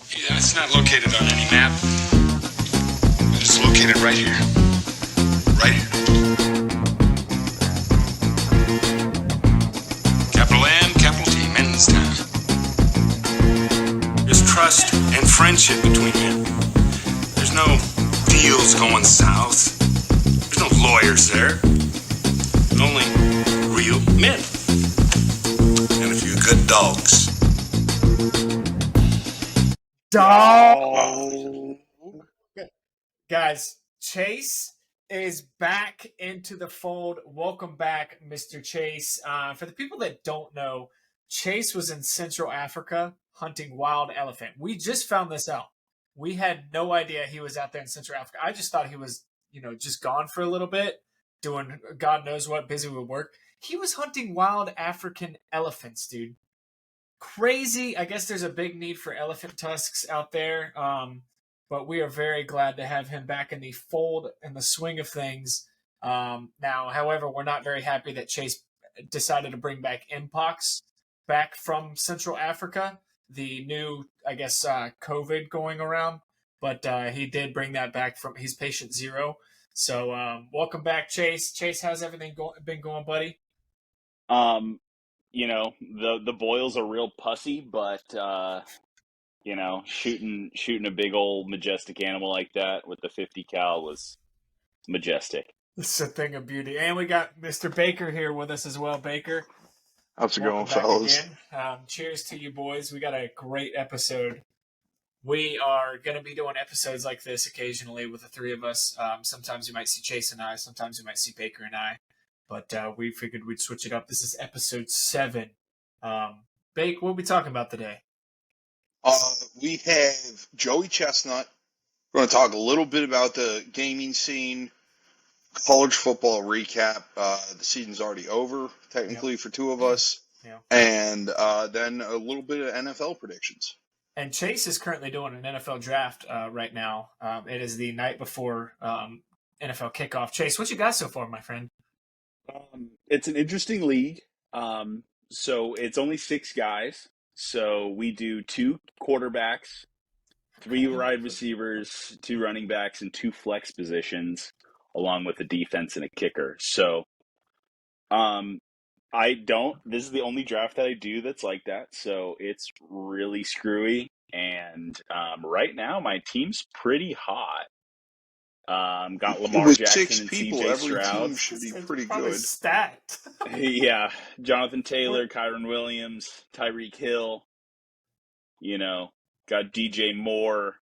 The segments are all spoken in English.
Yeah, it's not located on any map. It's located right here. Right here. Capital M, capital T, MensTown. There's trust and friendship between men. There's no deals going south. There's no lawyers there. Only real men. And a few good dogs. Dog. Guys, Chase is back into the fold. Welcome back, Mr. Chase. For the people that don't know, Chase was in Central Africa hunting wild elephant. We just found this out. We had no idea he was out there in Central Africa. I just thought he was, just gone for a little bit, doing God knows what, busy with work. He was hunting wild African elephants, dude. Crazy. I guess there's a big need for elephant tusks out there. But we are very glad to have him back in the fold and the swing of things. Now, however, we're not very happy that Chase decided to bring back Mpox back from Central Africa, the new, I guess, COVID going around. But he did bring that back from he's patient zero. So welcome back, Chase. Chase, how's everything been going, buddy? The boils are real pussy, but shooting a big old majestic animal like that with the 50 cal was majestic. It's a thing of beauty. And we got Mr. Baker here with us as well. Baker, how's it going, back fellas? again. Cheers to you boys. We got a great episode. We are going to be doing episodes like this occasionally with the three of us. Sometimes you might see Chase and I. Sometimes you might see Baker and I. But we figured we'd switch it up. This is episode 7. Bake, what are we talking about today? We have Joey Chestnut. We're going to talk a little bit about the gaming scene, college football recap. The season's already over, technically, for two of us. Yeah. And then a little bit of NFL predictions. And Chase is currently doing an NFL draft right now. It is the night before NFL kickoff. Chase, what you got so far, my friend? It's an interesting league. So it's only 6 guys. So we do 2 quarterbacks, 3 wide receivers, 2 running backs, and 2 flex positions, along with a defense and a kicker. So this is the only draft that I do that's like that. So it's really screwy. And right now my team's pretty hot. Got Lamar With Jackson 6 and people, CJ every Stroud. team should be pretty Probably good. Stacked. Yeah, Jonathan Taylor, Kyron Williams, Tyreek Hill. Got DJ Moore.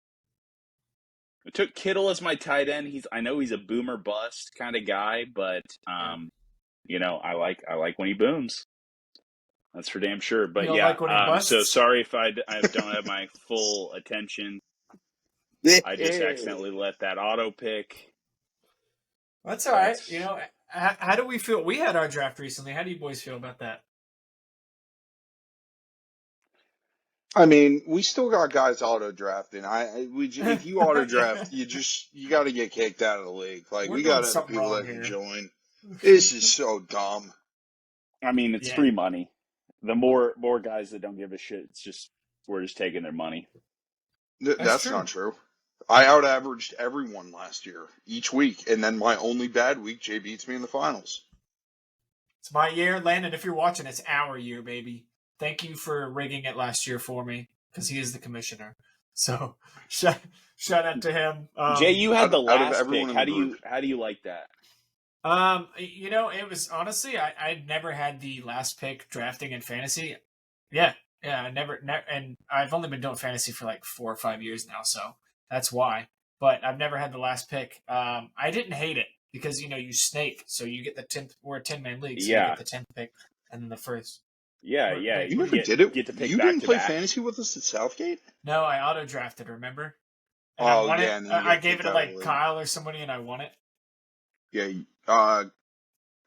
I took Kittle as my tight end. I know he's a boomer bust kind of guy, but I like when he booms. That's for damn sure. But You don't like when he busts? So sorry if I don't have my full attention. I just accidentally let that auto pick. That's all right. How do we feel? We had our draft recently. How do you boys feel about that? I mean, we still got guys auto drafting. If you auto draft, you got to get kicked out of the league. Like, we got other people that can join. This is so dumb. I mean, it's free money. The more guys that don't give a shit, we're just taking their money. That's not true. I out-averaged everyone last year, each week, and then my only bad week, Jay beats me in the finals. It's my year. Landon, if you're watching, it's our year, baby. Thank you for rigging it last year for me, because he is the commissioner. So, shout out to him. Jay, you had the last pick. How do you like that? It was honestly, I'd never had the last pick drafting in fantasy. Yeah, I never, and I've only been doing fantasy for like 4 or 5 years now, so that's why. But I've never had the last pick. I didn't hate it because you snake, so you get the 10th. We're a 10-man league, so you get the 10th pick and then the first. Yeah. You never did it. You didn't play fantasy with us at Southgate? No, I auto drafted. Remember? And I won yeah. it. I gave it to like Kyle or somebody, and I won it. Yeah. I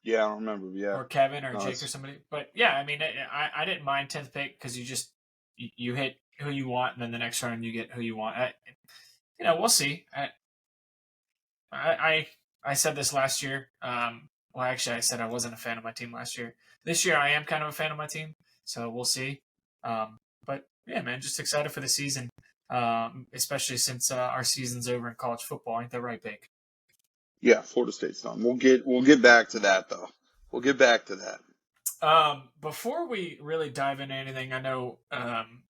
don't remember. Yeah. Or Kevin or Jake or somebody. But yeah, I mean, I didn't mind 10th pick because you hit who you want, and then the next round you get who you want. We'll see. I said this last year. Well, actually, I said I wasn't a fan of my team last year. This year, I am kind of a fan of my team, so we'll see. But yeah, man, just excited for the season. especially since our season's over in college football. Ain't that right, Bake? Yeah, Florida State's done. We'll get back to that though. We'll get back to that. Before we really dive into anything, I know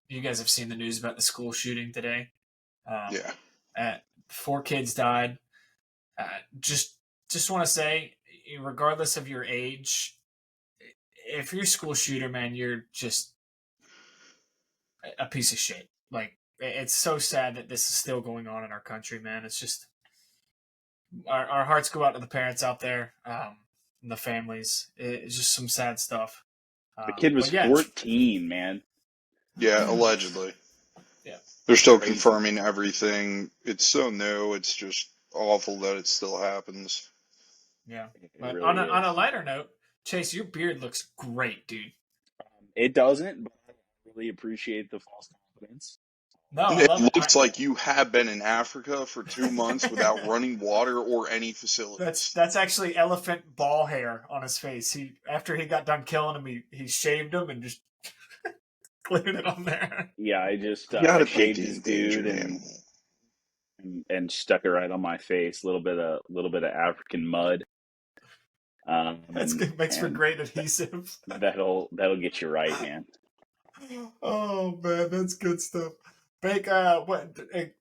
you guys have seen the news about the school shooting today. Yeah. 4 kids died. Just want to say, regardless of your age, if you're a school shooter, man, you're just a piece of shit. Like, it's so sad that this is still going on in our country, man. It's just our hearts go out to the parents out there, and the families. It's just some sad stuff. The kid was but yeah, 14, man. Yeah, allegedly. Yeah. They're still Crazy. confirming everything. It's so new. It's just awful that it still happens. Yeah. It But really on is. a lighter note, Chase, your beard looks great, dude. It doesn't, but I really appreciate the false confidence. No, I It love it. looks like you have been in Africa for 2 months without running water or any facilities. That's actually elephant ball hair on his face. He after he got done killing him, he shaved him and just glued it on there. Yeah, I just You gotta shaved paint the his dude endangered animal. and stuck it right on my face. A little bit of African mud. That's good. Makes for great adhesive. That'll get you right, man. Oh man, that's good stuff. Bake,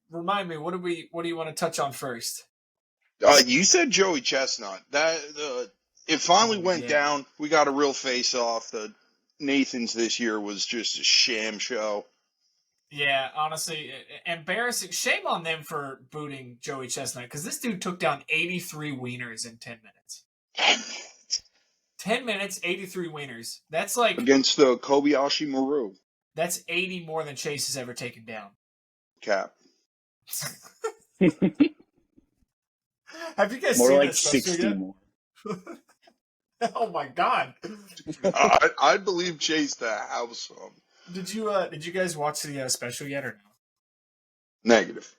remind me, what do you want to touch on first? You said Joey Chestnut. That it finally went yeah. down. We got a real face off. The Nathan's this year was just a sham show. Yeah, honestly, embarrassing. Shame on them for booting Joey Chestnut because this dude took down 83 wieners in 10 minutes. 10 minutes, 83 wieners. That's like Against the Kobayashi Maru. That's 80 more than Chase has ever taken down. Cap. Have you guys More seen like this special 60 yet? more. Oh my god! I believe Chase to have some. Did you guys watch the special yet or no? Negative.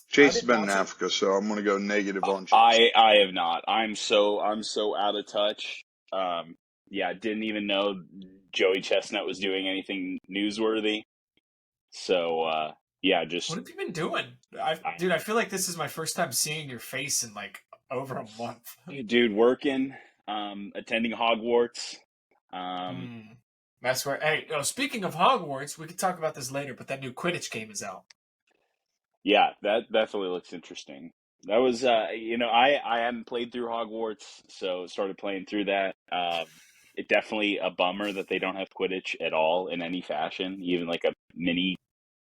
Chase has didn't been in watch it. Africa, so I'm gonna go negative on Chase. I have not. I'm so out of touch. Yeah, didn't even know Joey Chestnut was doing anything newsworthy. So yeah, just What have you been doing? Dude, I feel like this is my first time seeing your face in like over a month. dude working, attending Hogwarts. That's where. Hey, speaking of Hogwarts, we could talk about this later, but that new Quidditch game is out. Yeah, that definitely looks interesting. That was, I hadn't played through Hogwarts, so started playing through that. It definitely a bummer that they don't have Quidditch at all in any fashion, even like a mini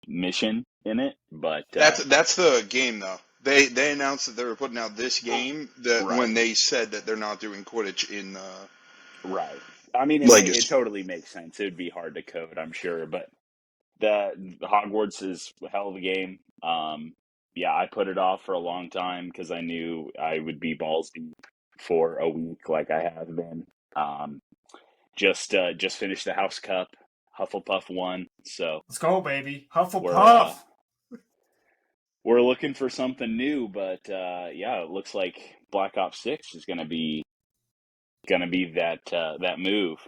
mission in it. But That's the game though. They announced that they were putting out this game that Right. when they said that they're not doing Quidditch in right. I mean, Legacy. it totally makes sense. It would be hard to code, I'm sure, but the Hogwarts is a hell of a game. Yeah, I put it off for a long time because I knew I would be balls deep for a week, like I have been. Just finished the House Cup. Hufflepuff won, so Let's go, baby. Hufflepuff. We're looking for something new, but yeah, it looks like Black Ops 6 is gonna be that move.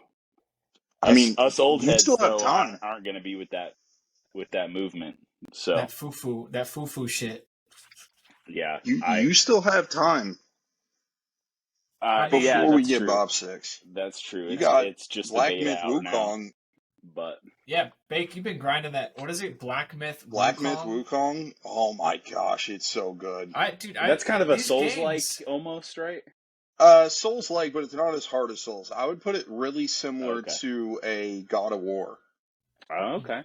I mean, us old you heads still have though time. aren't gonna be with that movement. So That foo-foo shit. yeah, You still have time before yeah, we that's get true. Bob 6. That's true. You got It's just Black the beta Myth out now, Wukong. but Yeah, Bake, you've been grinding that. What is it? Black Myth Wukong. Oh my gosh, it's so good. that's kind of a these Souls-like games- almost, right? Souls-like, but it's not as hard as Souls. I would put it really similar Okay. to a God of War. Oh, okay.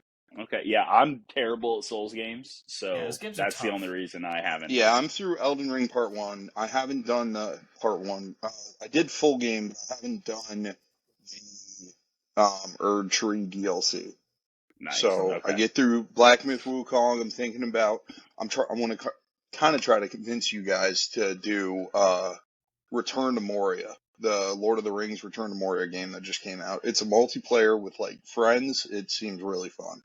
Yeah, I'm terrible at Souls games, so Yeah, those games are that's the tough. only reason I haven't. Yeah, I'm through Elden Ring Part 1. I haven't done Part 1. I did full game, but I haven't done the Erd Tree DLC. Nice. So okay. I get through Black Myth Wukong. I'm thinking about. I want to kind of try to convince you guys to do Return to Moria, the Lord of the Rings Return to Moria game that just came out. It's a multiplayer with like friends. It seems really fun.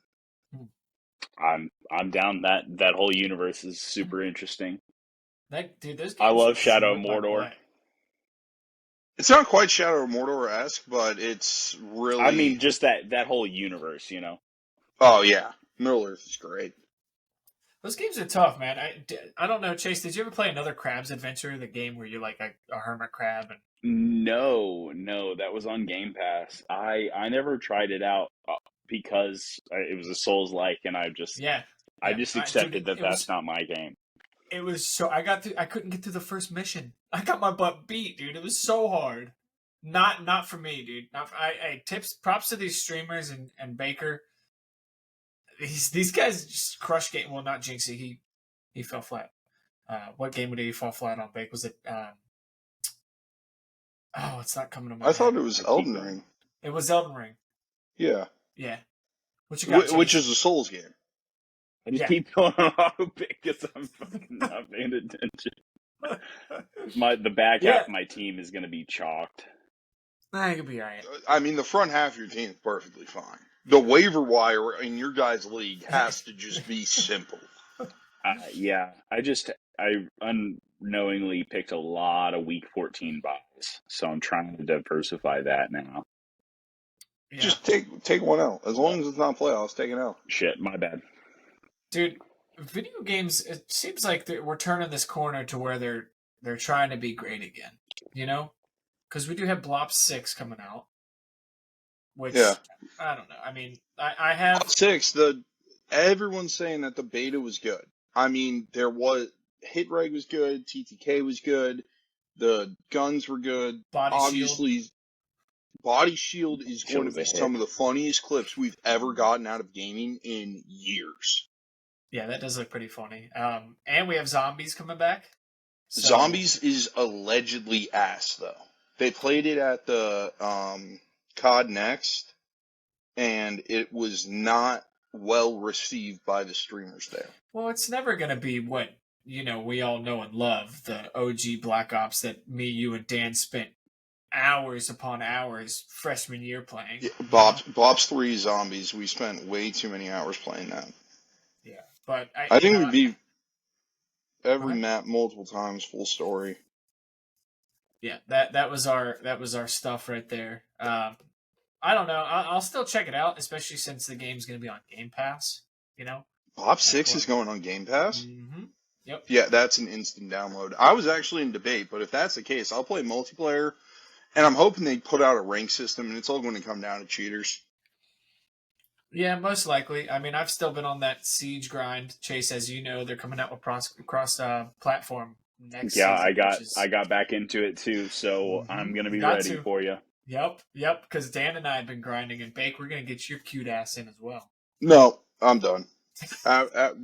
I'm down. That whole universe is super interesting. Those games I love Shadow of should whip my Mordor. butt. It's not quite Shadow of Mordor-esque, but it's really. I mean, just that whole universe, Oh yeah, Middle Earth is great. Those games are tough, man. I don't know, Chase. Did you ever play another Crab's Adventure, the game where you're like a hermit crab? And No, that was on Game Pass. I never tried it out because it was a Souls-like, and yeah, I yeah, just dude, accepted that that's not my game. it was so I couldn't get through the first mission. I got my butt beat, dude. It was so hard. Not for me, dude. Not for, I tips props to these streamers and Baker. These guys just crush game. Well, not Jinxie. He fell flat. What game did he fall flat on? Bake was it? Oh, it's not coming to my I thought head. it was Elden Ring. It was Elden Ring. Yeah. Yeah. What you got? Which Chase? is a Souls game. I just Yeah. keep going on auto pick because I'm fucking not paying attention. The back half of my team is going to be chalked. I could be alright. I mean, the front half of your team is perfectly fine. The waiver wire in your guys' league has to just be simple. Yeah, I unknowingly picked a lot of week 14 buys, so I'm trying to diversify that now. Yeah. Just take one out. As long as it's not playoffs, take it out. Shit, my bad. Dude, video games. It seems like we're turning this corner to where they're trying to be great again. You know, because we do have Blob 6 coming out. Which I don't know. I mean, I have Blob 6. Everyone's saying that the beta was good. I mean, hit reg was good, TTK was good, the guns were good. Obviously, Shield. Body Shield is going to be some of the funniest clips we've ever gotten out of gaming in years. Yeah, that does look pretty funny. And we have Zombies coming back. So... Zombies is allegedly ass, though. They played it at the COD Next, and it was not well received by the streamers there. Well, it's never going to be what, we all know and love, the OG Black Ops that me, you, and Dan spent hours upon hours freshman year playing. Yeah, Bob's 3 Zombies, we spent way too many hours playing that. Yeah, but I think we beat every map multiple times, full story. Yeah, that was our stuff right there. I don't know. I'll still check it out, especially since the game's going to be on Game Pass. Bob 6 is going on Game Pass? Mm-hmm. Yep. Yeah, that's an instant download. I was actually in debate, but if that's the case, I'll play multiplayer, and I'm hoping they put out a rank system, and it's all going to come down to cheaters. Yeah, most likely. I mean, I've still been on that Siege grind. Chase, as you know, they're coming out with cross platform next season. I got back into it too, so I'm going to be ready for you. Yep, because Dan and I have been grinding, and Bake, we're going to get your cute ass in as well. No, I'm done.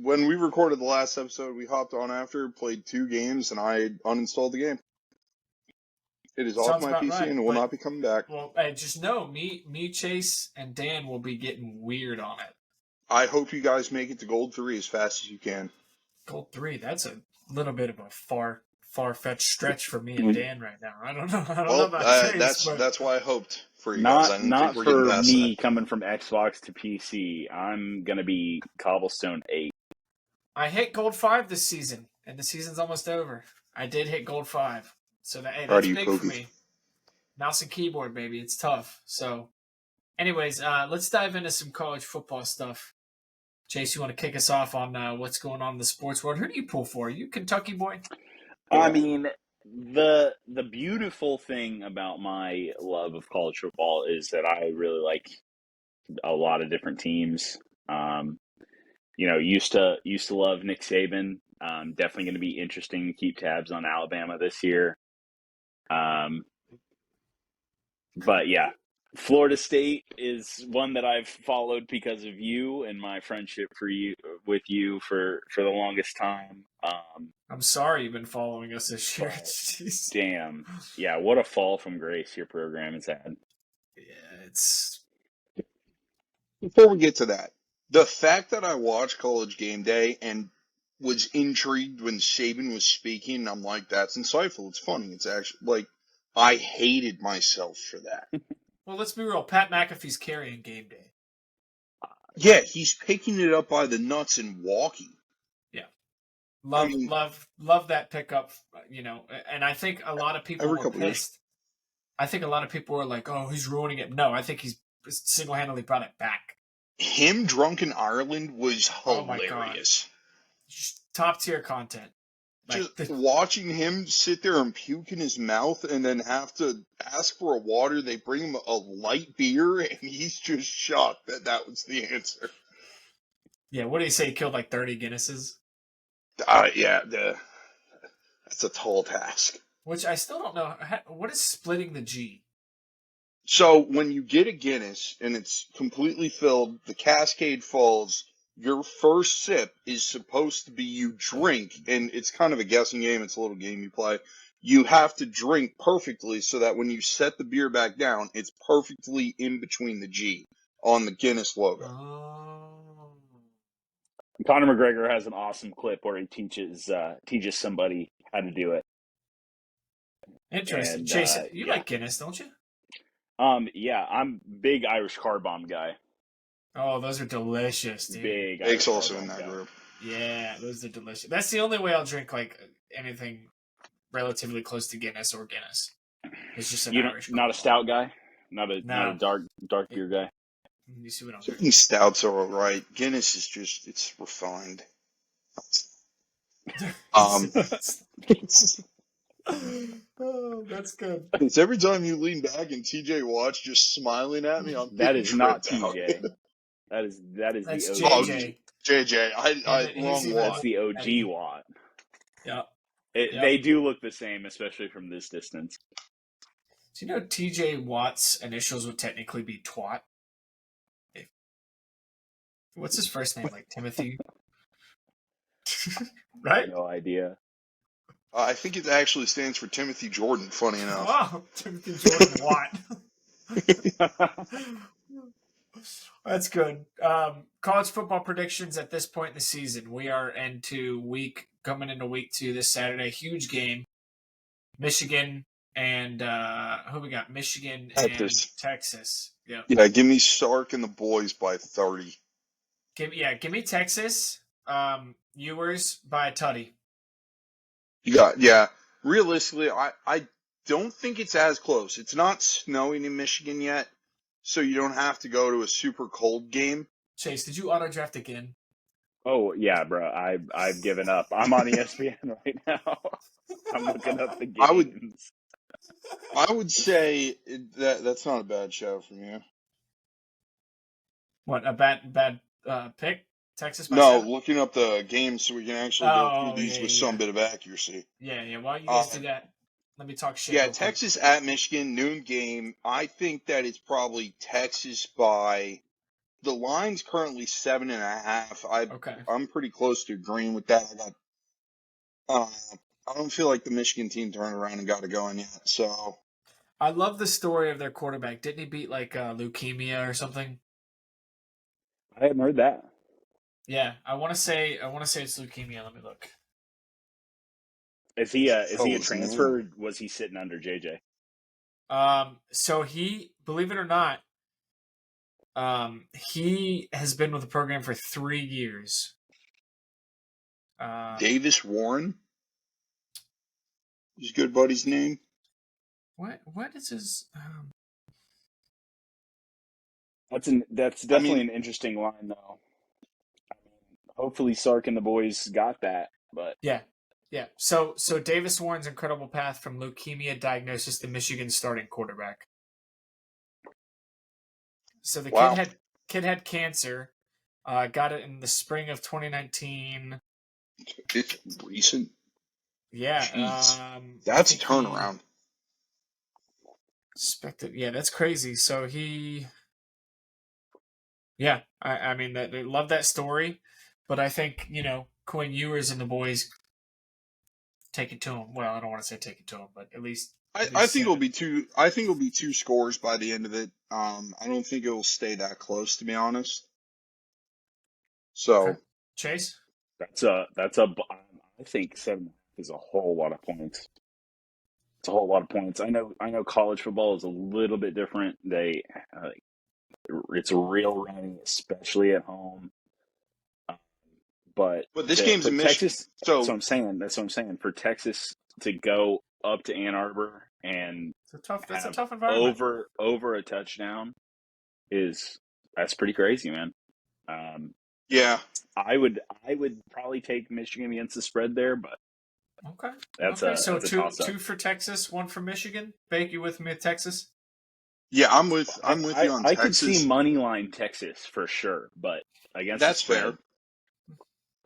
When we recorded the last episode, we hopped on after, played 2 games, and I uninstalled the game. It is off my PC and it will not be coming back. Well, just know, me, Chase, and Dan will be getting weird on it. I hope you guys make it to Gold 3 as fast as you can. Gold 3, that's a little bit of a far-fetched stretch for me and Dan right now. I don't know about Chase, that's why I hoped for you guys. Not for me coming from Xbox to PC. I'm going to be Cobblestone 8. I hit Gold 5 this season, and the season's almost over. I did hit Gold 5. So that's big for me. Mouse and keyboard, baby. It's tough. So, anyways, let's dive into some college football stuff. Chase, you want to kick us off on what's going on in the sports world? Who do you pull for? Are you Kentucky boy? I mean, the beautiful thing about my love of college football is that I really like a lot of different teams. Used to love Nick Saban. Definitely going to be interesting to keep tabs on Alabama this year. But yeah, Florida State is one that I've followed because of you and my friendship with you for the longest time. I'm sorry you've been following us this year. Damn. Yeah, what a fall from grace your program has had. Yeah, it's... Before we get to that, the fact that I watched College Game Day and was intrigued when Saban was speaking, I'm like, that's insightful. It's funny. It's actually, I hated myself for that. Well, let's be real. Pat McAfee's carrying Game Day. Yeah, he's picking it up by the nuts and walking. Yeah. Love that pickup, and I think a lot of people were pissed. I think a lot of people were like, oh, he's ruining it. No, I think he's single-handedly brought it back. him drunk in Ireland was Oh my God. hilarious. Just top tier content. Like Just watching him sit there and puke in his mouth and then have to ask for a water. They bring him a light beer and he's just shocked that that was the answer. yeah, what do you say? He killed like 30 Guinnesses, Yeah, that's a tall task. which I still don't know. What is splitting the G? So when you get a Guinness and it's completely filled, the cascade falls. Your first sip is supposed to be you drink, and it's kind of a guessing game. It's a little game you play. You have to drink perfectly so that when you set the beer back down, it's perfectly in between the G on the Guinness logo. Oh. Conor McGregor has an awesome clip where he teaches somebody how to do it. Interesting. And, Chase, you yeah. like Guinness, don't you? Yeah, I'm big Irish car bomb guy. Oh, those are delicious, dude. Big. Jake's Irish car also bomb in that guy. group. Yeah, those are delicious. That's the only way I'll drink like anything relatively close to Guinness or Guinness. It's just an Irish. Not a stout guy, not a No. dark beer guy. You see what I'm Certain stouts are all right. Guinness is just, it's refined. Oh, that's good. It's every time you lean back and TJ Watts just smiling at me, I'm That is not tripped out. TJ. That is That's the OG. JJ. JJ, I He's wrong even- Watt. That's the OG Watt. Yep. They do look the same, especially from this distance. Do you know TJ Watt's initials would technically be twat? What's his first name? Like Timothy? Right? No idea. I think it actually stands for Timothy Jordan, funny enough. Wow, Timothy Jordan Watt. That's good. College football predictions at this point in the season. We are coming into week 2 this Saturday. Huge game. Michigan and who we got? Michigan and Texas. Yep. Yeah, give me Sark and the boys by 30. Give me Texas. Ewers by Tutty. Yeah. Realistically, I don't think it's as close. It's not snowing in Michigan yet, so you don't have to go to a super cold game. Chase, did you auto draft again? Oh yeah, bro. I've given up. I'm on ESPN right now. I'm looking up the games. I would say that's not a bad show from you. What, a bad pick? Texas by No, 7? looking up the games so we can actually go through these with some bit of accuracy. Yeah. Why don't you guys do that? Let me talk shit. Yeah, real quick. Texas at Michigan, noon game. I think that it's probably Texas by. The line's currently 7.5. Okay. I'm pretty close to agreeing with that. I don't feel like the Michigan team turned around and got it going yet. So I love the story of their quarterback. Didn't he beat like leukemia or something? I haven't heard that. Yeah, I want to say it's leukemia. Let me look. Is he a Oh, transfer? Or was he sitting under JJ? So he, believe it or not, he has been with the program for 3 years. Davis Warren, his good buddy's name. What is his? That's definitely an interesting line, though. I mean, hopefully Sark and the boys got that, but Yeah. So Davis Warren's incredible path from leukemia diagnosis to Michigan starting quarterback. So the kid had cancer. Got it in the spring of 2019. It's recent. Yeah. Jeez. That's a turnaround. Yeah, that's crazy. So he. Yeah, I mean, I love that story, but I think Quinn Ewers and the boys take it to him. Well, I don't want to say take it to him, but at least I think it'll be two. I think it'll be 2 scores by the end of it. I don't think it will stay that close, to be honest. So okay. Chase, I think 7 is a whole lot of points. It's a whole lot of points. I know college football is a little bit different. It's a real running, especially at home. But this game's in Michigan. Texas, that's what I'm saying. For Texas to go up to Ann Arbor and that's a tough environment. over a touchdown that's pretty crazy, man. Yeah. I would probably take Michigan against the spread there, but Okay. that's Okay. a So that's a toss up. two for Texas, one for Michigan. Bake, you with me at Texas? Yeah, I'm with you on I could see Texas. money line Texas for sure, but against the That's fair. spread,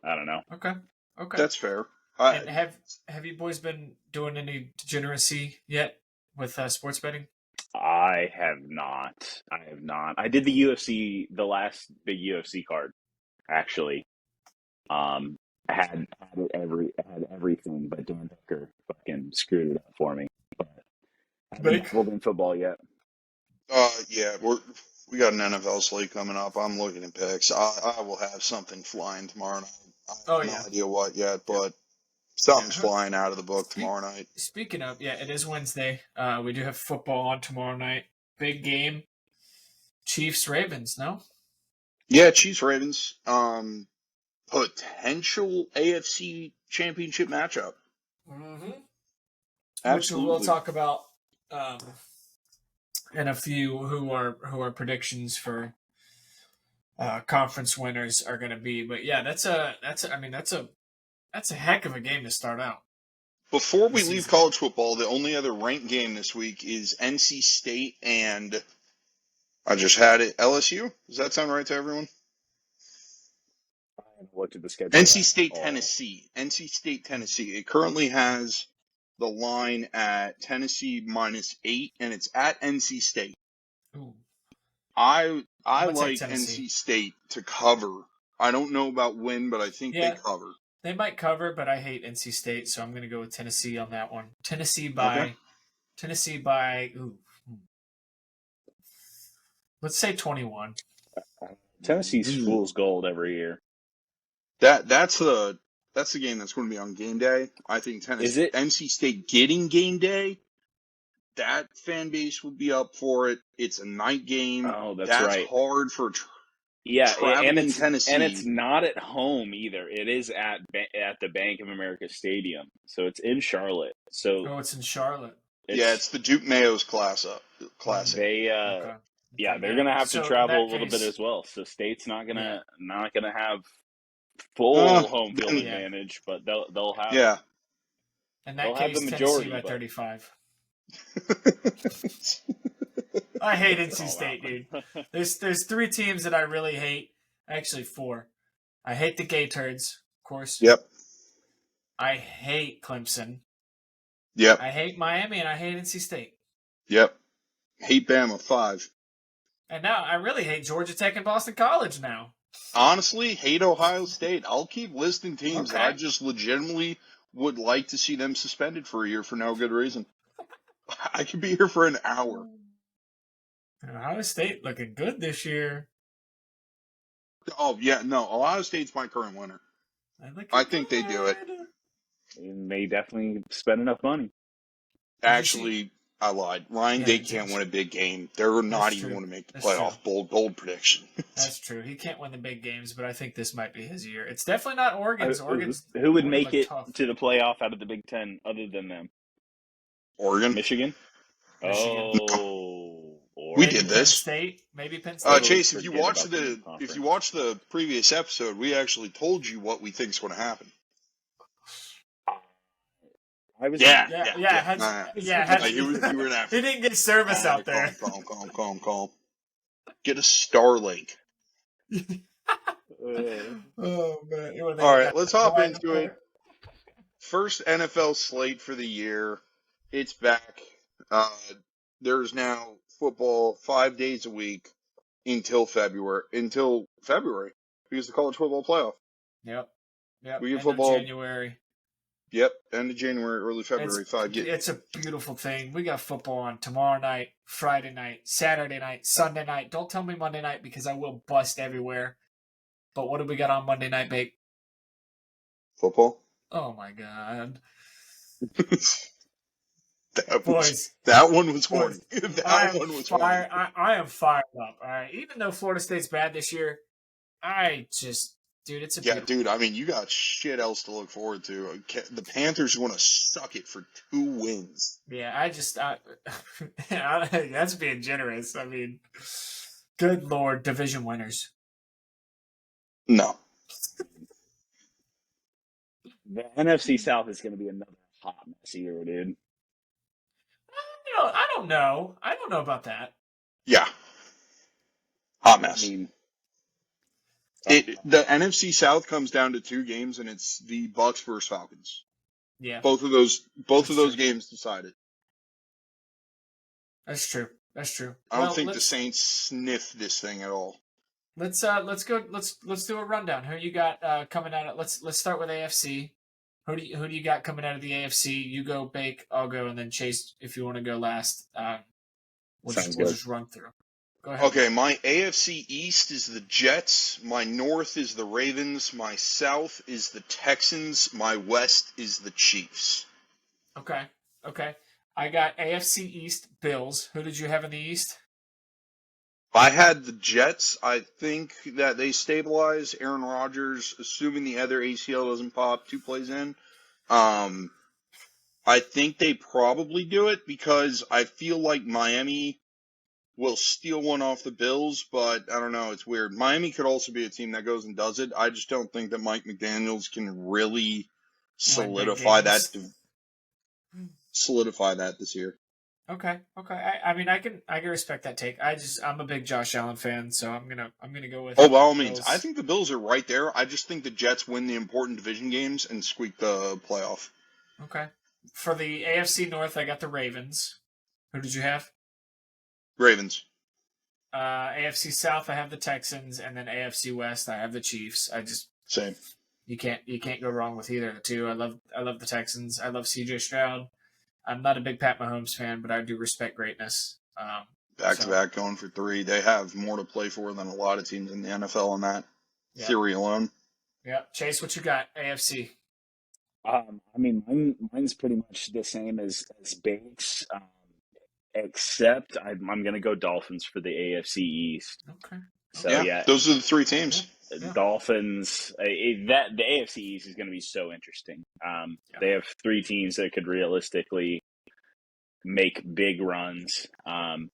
I don't know. Okay. Okay. That's fair. And have you boys been doing any degeneracy yet with sports betting? I have not. I did the UFC, the last big UFC card, actually. I had everything, but Dan Tucker fucking screwed it up for me. But I haven't Bake? dabbled in football yet. Yeah, we got an NFL slate coming up. I'm looking at picks. I will have something flying tomorrow night. I have Oh, no yeah. idea what yet, but something's Yeah. flying out of the book tomorrow night. Speaking of, yeah, it is Wednesday. We do have football on tomorrow night. Big game. Chiefs Ravens. No. Yeah, Chiefs Ravens. Potential AFC Championship matchup. Mm-hmm. Absolutely. Which we'll talk about in a few. Who are predictions for conference winners are going to be? But yeah, that's a heck of a game to start out. Before we leave college football, the only other ranked game this week is NC State and I just had it. LSU. Does that sound right to everyone? I haven't looked at the schedule. NC State, Tennessee. NC State, Tennessee. It currently has the line at Tennessee -8, and it's at NC State. Ooh. I I'm gonna like take Tennessee. NC State to cover. I don't know about win, but I think Yeah. they cover. They might cover, but I hate NC State, so I'm going to go with Tennessee on that one. Tennessee by. Ooh. Let's say 21. Tennessee's fool's gold every year. That's the game that's going to be on game day. I think NC State getting game day. That fan base will be up for it. It's a night game. Oh, that's right. Hard for traveling Tennessee. And it's not at home either. It is at the Bank of America Stadium, so it's in Charlotte. So it's in Charlotte. It's the Duke Mayo's classic. They they're gonna have to travel a little bit as well. So State's not gonna have full home field advantage, but they'll have In that case, the majority Tennessee by 35. I hate NC State, dude. There's 3 teams that I really hate. Actually, 4. I hate the Gay Turds, of course. Yep. I hate Clemson. Yep. I hate Miami, and I hate NC State. Yep. Hate Bama 5. And now I really hate Georgia Tech and Boston College now. Honestly, hate Ohio State. I'll keep listing teams. Okay. I just legitimately would like to see them suspended for a year for no good reason. I could be here for an hour. Ohio State looking good this year. Oh, yeah, no. Ohio State's my current winner. I think they do it. And they definitely spend enough money. Actually, I lied. Ryan Day can't win a big game. They're not even going to make the playoff. Bold prediction. That's true. He can't win the big games, but I think this might be his year. It's definitely not Oregon's. Who would make it to the playoff out of the Big Ten other than them? Oregon. Michigan? Oh. We did this. Maybe Penn State. Chase, if you watch the previous episode, we actually told you what we think is going to happen. You were in after. He didn't get service out there. Calm. Get a Starlink. Oh man! All right, let's hop into it. First NFL slate for the year. It's back. There's now football 5 days a week until February because the college football playoff. Yep. We get football January. Yep, end of January, early February. It's a beautiful thing. We got football on tomorrow night, Friday night, Saturday night, Sunday night. Don't tell me Monday night because I will bust everywhere. But what do we got on Monday night, Bake? Football. Oh my God. That one was horny. That one was horny. I am fired up. All right, even though Florida State's bad this year, dude, it's a dude. I mean, you got shit else to look forward to. The Panthers want to suck it for 2 wins. Yeah, that's being generous. I mean, good Lord, division winners. No. The NFC South is going to be another hot mess here, dude. I don't know. I don't know about that. Yeah. Hot I mess. mean, The NFC South comes down to 2 games, and it's the Bucks versus Falcons. Yeah, Both of those That's true. games decided. that's true. That's true. I don't Well, think the let's Saints sniff this thing at all. let's go. Let's do a rundown. Who you got coming out? Let's start with AFC. Who do you got coming out of the AFC? You go, Bake. I'll go, and then Chase if you want to go last. We'll Sounds we'll good. just run through. Go ahead. Okay, my AFC East is the Jets. My North is the Ravens. My South is the Texans. My West is the Chiefs. Okay. I got AFC East Bills. Who did you have in the East? I had the Jets. I think that they stabilize Aaron Rodgers, assuming the other ACL doesn't pop 2 plays in. I think they probably do it because I feel like Miami will steal one off the Bills, but I don't know. It's weird. Miami could also be a team that goes and does it. I just don't think that Mike McDaniels can really Win big solidify games. that this year. Okay. I mean, I can respect that take. I'm a big Josh Allen fan, so I'm gonna go with. Oh, by all means. Bills. I think the Bills are right there. I just think the Jets win the important division games and squeak the playoff. Okay. For the AFC North, I got the Ravens. Who did you have? Ravens. AFC South, I have the Texans, and then AFC West, I have the Chiefs. Same. You can't go wrong with either of the two. I love the Texans. I love CJ Stroud. I'm not a big Pat Mahomes fan, but I do respect greatness. Back to back going for 3. They have more to play for than a lot of teams in the NFL on that theory alone. Yeah. Chase, what you got? AFC. I mean, mine's pretty much the same as Bates, except I'm going to go Dolphins for the AFC East. Okay. So yeah, those are the 3 teams. Yeah. Dolphins. That the AFC East is going to be so interesting. They have 3 teams that could realistically make big runs, and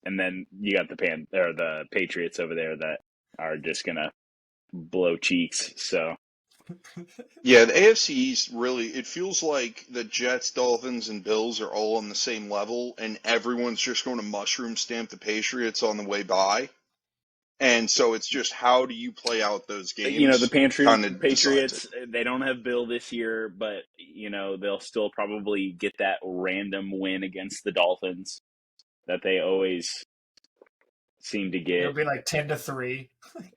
then you got the Patriots over there that are just going to blow cheeks. So. Yeah, the AFC East really, it feels like the Jets, Dolphins, and Bills are all on the same level, and everyone's just going to mushroom stamp the Patriots on the way by. And so it's just how do you play out those games? You know, the kinda Patriots, decides they don't have Bill this year, but, they'll still probably get that random win against the Dolphins that they always seem to get. It'll be like 10-3.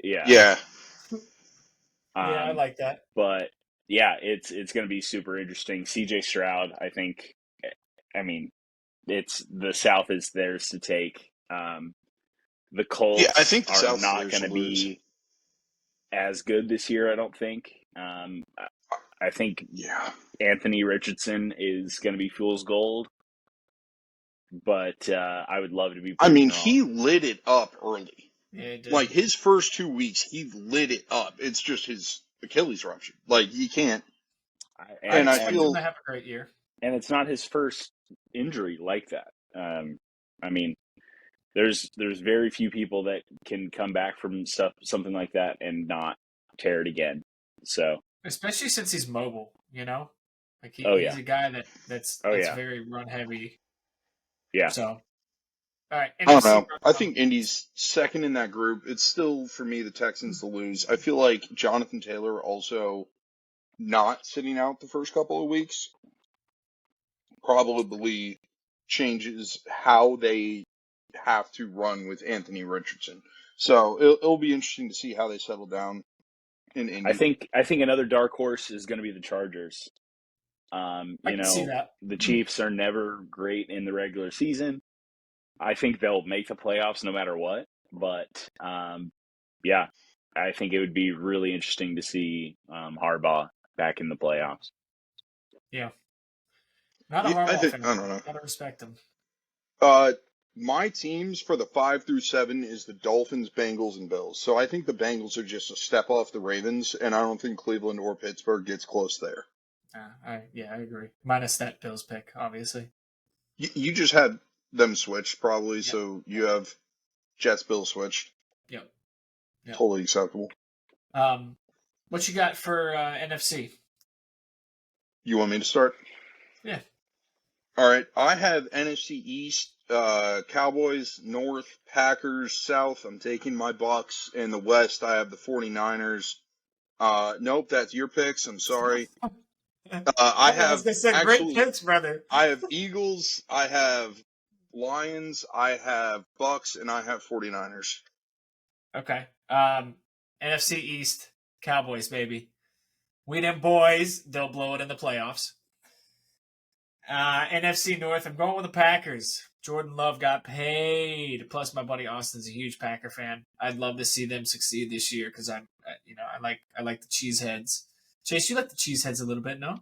Yeah. Yeah. Yeah, I like that. But, yeah, it's going to be super interesting. CJ Stroud, I think, the South is theirs to take. The Colts I think the are South's not theirs going to to lose. be as good this year, I don't think. I think Anthony Richardson is going to be fool's gold, but I would love to be. He lit it up early. Yeah, he did. Like his first 2 weeks, he lit it up. It's just his Achilles rupture. Like he can't. I expect him to have a great year. And it's not his first injury like that. There's very few people that can come back from something like that and not tear it again. So especially since he's mobile, like he's a guy that's very run heavy. Yeah. So, all right. I don't know. I think Indy's second in that group. It's still for me the Texans to lose. I feel like Jonathan Taylor also not sitting out the first couple of weeks probably changes how they have to run with Anthony Richardson. So it'll be interesting to see how they settle down in Indy. I think another dark horse is going to be the Chargers. I can see that. The Chiefs are never great in the regular season. I think they'll make the playoffs no matter what. But I think it would be really interesting to see Harbaugh back in the playoffs. Yeah. Not a Harbaugh fan. I don't know. Gotta respect him. My teams for the 5 through 7 is the Dolphins, Bengals, and Bills. So I think the Bengals are just a step off the Ravens, and I don't think Cleveland or Pittsburgh gets close there. I agree. Minus that Bills pick, obviously. You just had them switched probably, so you have Jets, Bills switched. Yep. Totally acceptable. What you got for NFC? You want me to start? Yeah. All right. I have NFC East, Cowboys, North, Packers, South. I'm taking my Bucks. In the West, I have the 49ers. Nope, that's your picks. I'm sorry. I As have they said, great actually, picks, brother. I have Eagles, I have Lions, I have Bucks, and I have 49ers. Okay. NFC East, Cowboys, baby. We them boys, they'll blow it in the playoffs. NFC North, I'm going with the Packers. Jordan Love got paid. Plus, my buddy Austin's a huge Packer fan. I'd love to see them succeed this year because I like the cheeseheads. Chase, you like the cheeseheads a little bit, no?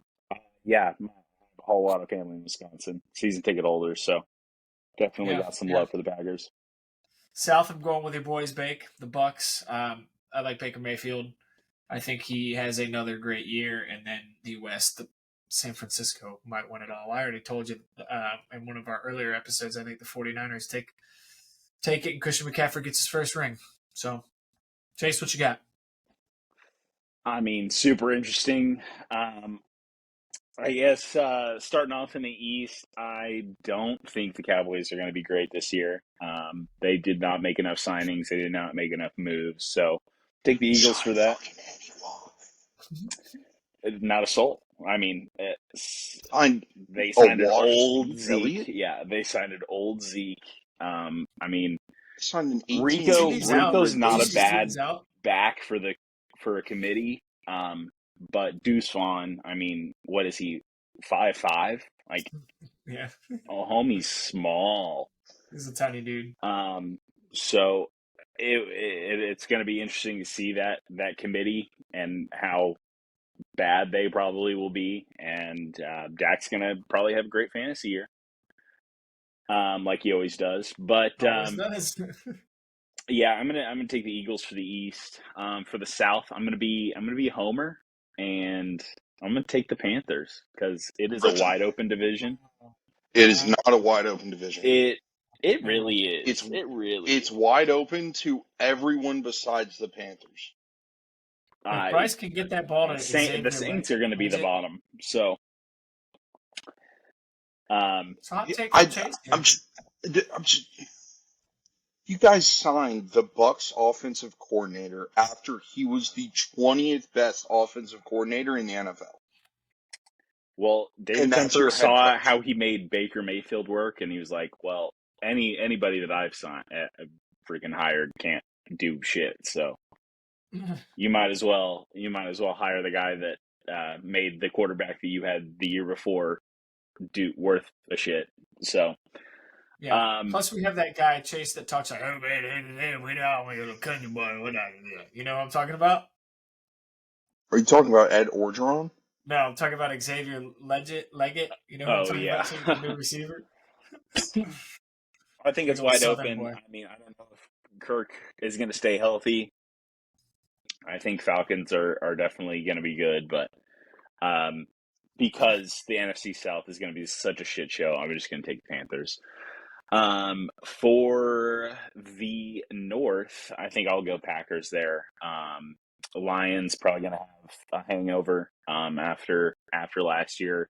Yeah, I have a whole lot of family in Wisconsin, season ticket holders, so definitely got some love for the Packers. South, I'm going with your boys, Bake, the Bucks. I like Baker Mayfield. I think he has another great year. And then the West, San Francisco might win it all. I already told you in one of our earlier episodes, I think the 49ers take it and Christian McCaffrey gets his first ring. So, Chase, what you got? I mean, super interesting. I guess starting off in the East, I don't think the Cowboys are going to be great this year. They did not make enough signings. They did not make enough moves. So take the Eagles for that. Not a soul. I mean, they signed an old Zeke. Elliott? Yeah, they signed an old Zeke. I mean, Signed an 18 Rico's not a He's bad out. back for a committee. But Deuce Vaughn, I mean, what is he? 5'5"? Like, Yeah, homie's small. he's a tiny dude. So it's going to be interesting to see that committee and how bad they probably will be. And Dak's going to probably have a great fantasy year, like he always does. But Always does. yeah, I'm gonna take the Eagles for the East. For the South, I'm gonna be a homer, and I'm gonna take the Panthers because it is a wide open division. It is not a wide open division. It really is. It's wide open to everyone besides the Panthers. If Bryce can get that ball to the Xavier Saints are going to be the bottom. So, hot take from Chase. You guys signed the Bucks offensive coordinator after he was the 20th best offensive coordinator in the NFL. Well, David And that's Tepper your head saw coach. how he made Baker Mayfield work, and he was like, "Well, anybody that I've freaking hired can't do shit. So you might as well hire the guy that made the quarterback that you had the year before do worth a shit." So yeah. Plus, we have that guy Chase that talks like, "Oh man, we don't want to country boy, what I do." You know what I'm talking about? Are you talking about Ed Orgeron? No, I'm talking about Xavier Leggett. You know who I'm talking about? The new receiver. I think it's wide open. Boy. I mean, I don't know if Kirk is going to stay healthy. I think Falcons are definitely going to be good, but because the NFC South is going to be such a shit show, I'm just going to take the Panthers. For the North, I think I'll go Packers there. Lions probably going to have a hangover after last year.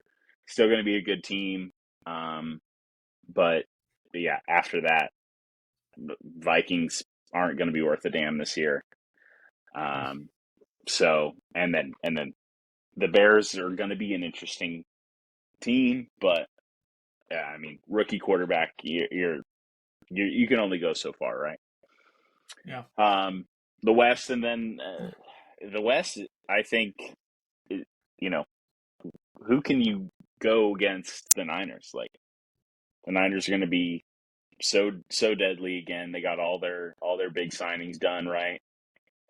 Still going to be a good team, but yeah, after that, the Vikings aren't going to be worth a damn this year. So and then the Bears are going to be an interesting team, but yeah, I mean, rookie quarterback, you can only go so far, right? Yeah. The West, and then the West, I think, who can you go against the Niners? Like, the Niners are going to be so deadly again. They got all their big signings done, right?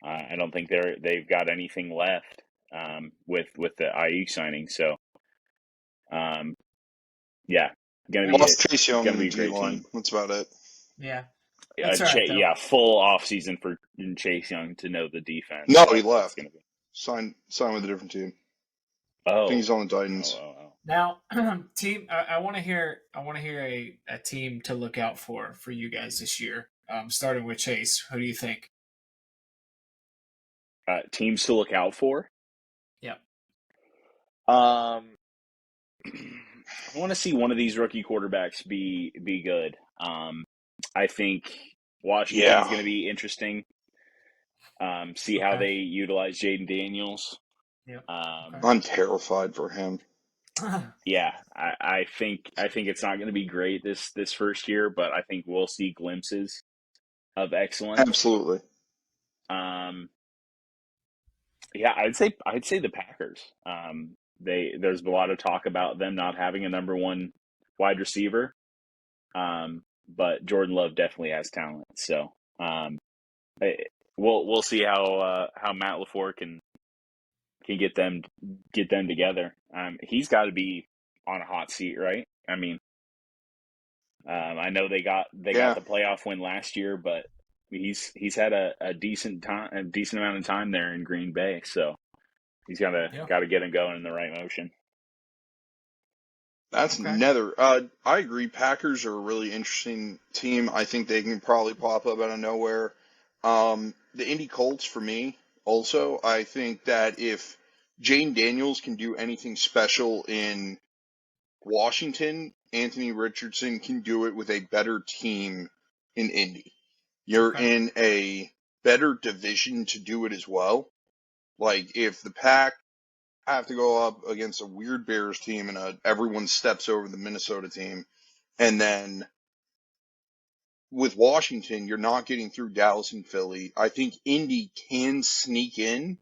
I don't think they've got anything left with the IU signing. So, yeah, gonna be Chase Young gonna in be the a great line. team. That's about it. Yeah. That's all right, yeah, full off season for Chase Young to know the defense. No, he left. Signed with a different team. Oh, I think he's on the Titans. Now, team, I want to hear a team to look out for you guys this year. Starting with Chase, who do you think? teams to look out for. Yep. I want to see one of these rookie quarterbacks be good. I think Washington's Yeah. going to be interesting. See how Okay. they utilize Jaden Daniels. Yep. I'm terrified for him. Yeah, I think it's not going to be great this first year, but I think we'll see glimpses of excellence. Absolutely. Yeah, I'd say the Packers. There's a lot of talk about them not having a number one wide receiver, but Jordan Love definitely has talent. So we'll see how Matt LaFleur can get them together. He's got to be on a hot seat, right? I mean, I know they got the playoff win last year, but he's had a decent amount of time there in Green Bay, so he's got to get him going in the right motion. That's nether. I agree. Packers are a really interesting team. I think they can probably pop up out of nowhere. The Indy Colts, for me, also, I think that if Jane Daniels can do anything special in Washington, Anthony Richardson can do it with a better team in Indy. You're in a better division to do it as well. Like, if the Pack have to go up against a weird Bears team and everyone steps over the Minnesota team, and then with Washington, you're not getting through Dallas and Philly. I think Indy can sneak in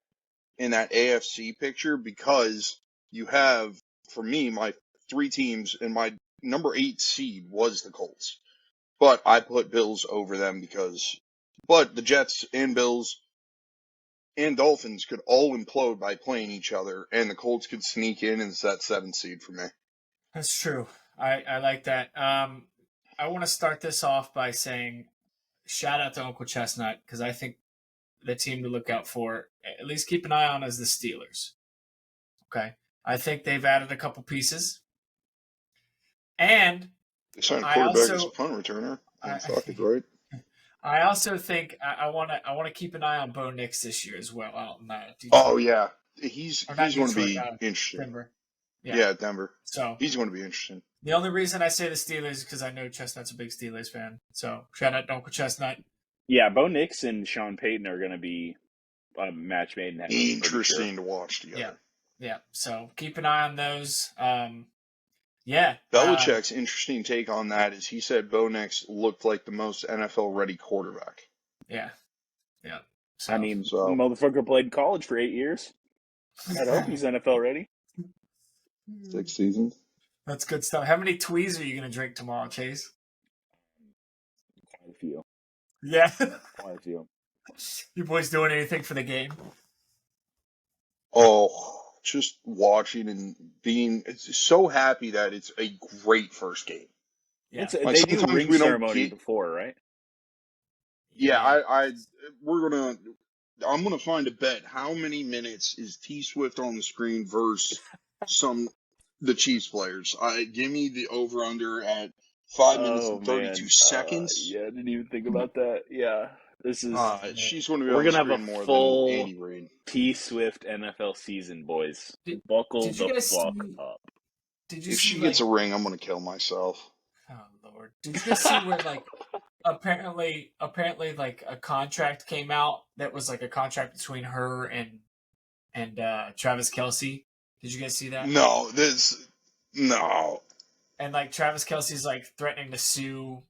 that AFC picture because you have, for me, my 3 teams, and my number 8 seed was the Colts. But I put Bills over them but the Jets and Bills and Dolphins could all implode by playing each other, and the Colts could sneak in as that 7th seed for me. That's true. I like that. I want to start this off by saying shout out to Uncle Chestnut, because I think the team to look out for, at least keep an eye on, is the Steelers. Okay. I think they've added a couple pieces. And they signed a quarterback as a punt returner. Right? I also think I want to keep an eye on Bo Nix this year as well. Oh yeah, he's going to be interesting. Denver. Yeah, Denver. So he's going to be interesting. The only reason I say the Steelers is because I know Chestnut's a big Steelers fan. So shout out to Uncle Chestnut. Yeah, Bo Nix and Sean Payton are going to be a match made in heaven. Interesting to watch together. Yeah. So keep an eye on those. Belichick's interesting take on that is he said Bo Nix looked like the most NFL-ready quarterback. Yeah. So, motherfucker played college for 8 years. I hope he's NFL ready. 6 seasons. That's good stuff. How many tweez are you going to drink tomorrow, Chase? Quite a few. Yeah. Quite a few. You boys doing anything for the game? Oh, just watching and being so happy that it's a great first game. Yeah. They do ring ceremony before, right? Yeah, I'm gonna find a bet. How many minutes is T Swift on the screen versus the Chiefs players? Give me the over under at 5 minutes and 32 seconds. Yeah, I didn't even think about that. Yeah, this is. She's going to be. We're gonna have a more full than Andy Reid. T Swift NFL season, boys. Buckle the fuck up. Did you if she gets a ring, I'm gonna kill myself. Oh Lord! Did you guys see where apparently like a contract came out that was like a contract between her and Travis Kelce? Did you guys see that? No. And like Travis Kelce's like threatening to sue.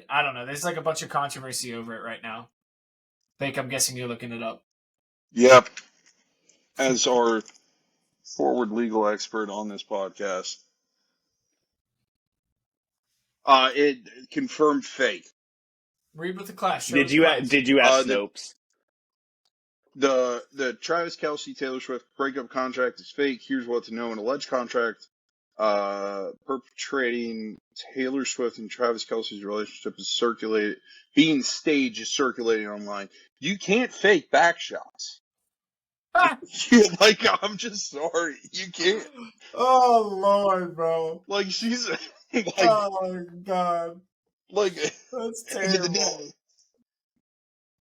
I don't know. There's like a bunch of controversy over it right now. Fake, I'm guessing you're looking it up. Yep. As our forward legal expert on this podcast. It confirmed fake. Read with the class. Did you ask Snopes? The Travis Kelce Taylor Swift breakup contract is fake. Here's what to know: an alleged contract perpetrating Taylor Swift and Travis Kelce's relationship is being staged is circulating online. You can't fake back shots. I'm just sorry. You can't. Oh Lord, bro. Like she's oh my God. That's terrible.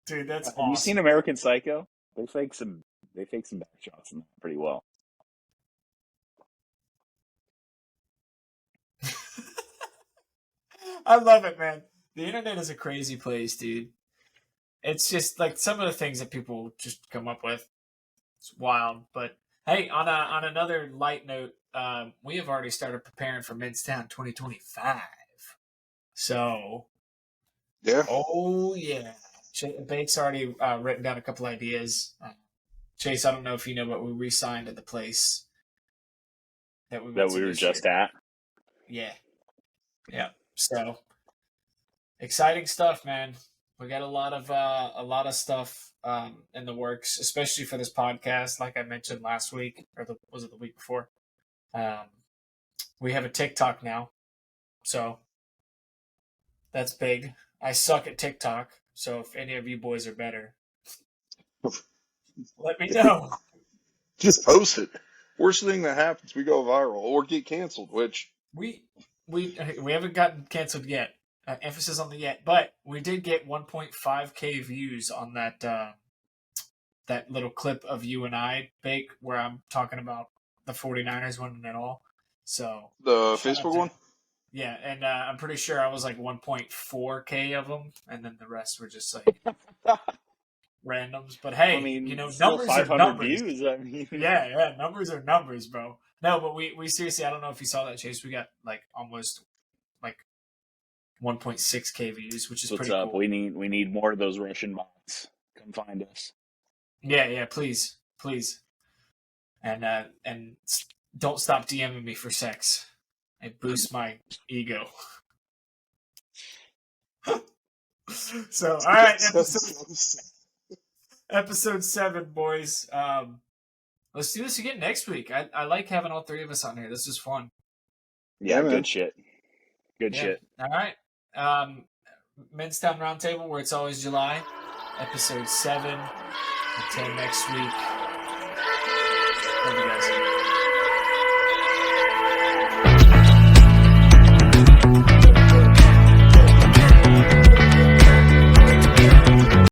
Dude, that's awesome. Have you seen American Psycho? They fake some back shots in that pretty well. I love it, man. The internet is a crazy place, dude. It's just like some of the things that people just come up with. It's wild. But hey, on another light note, we have already started preparing for MensTown 2025. So, Yeah. oh yeah, Bake's already written down a couple ideas. Chase, I don't know if you know, but we re-signed at the place that we went to That we were this just year. at. Yeah, yeah. So exciting stuff, man. We got a lot of stuff in the works, especially for this podcast. Like I mentioned last week, or was it the week before? We have a TikTok now, so that's big. I suck at TikTok, so if any of you boys are better, let me know. Just post it. Worst thing that happens, we go viral or get canceled, which We haven't gotten canceled yet. Emphasis on the yet, but we did get 1.5K views on that that little clip of you and I, Bake, where I'm talking about the 49ers winning it all. So the shout out Facebook to- one. Yeah, and I'm pretty sure I was like 1.4K of them, and then the rest were just like randoms. But hey, I mean, still numbers are 500 numbers. views. I mean, Yeah, numbers are numbers, bro. No, but we seriously, I don't know if you saw that, Chase. We got like almost like 1.6K views, which is What's pretty up? cool. We need more of those Russian bots. Come find us. Yeah, please, and don't stop DMing me for sex. It boosts my ego. So, all right, episode 7, boys. Let's do this again next week. I like having all three of us on here. This is fun. Yeah, man. good shit. Good shit. All right. MensTown Roundtable, where it's always July. Episode 7. Until next week. Love you guys.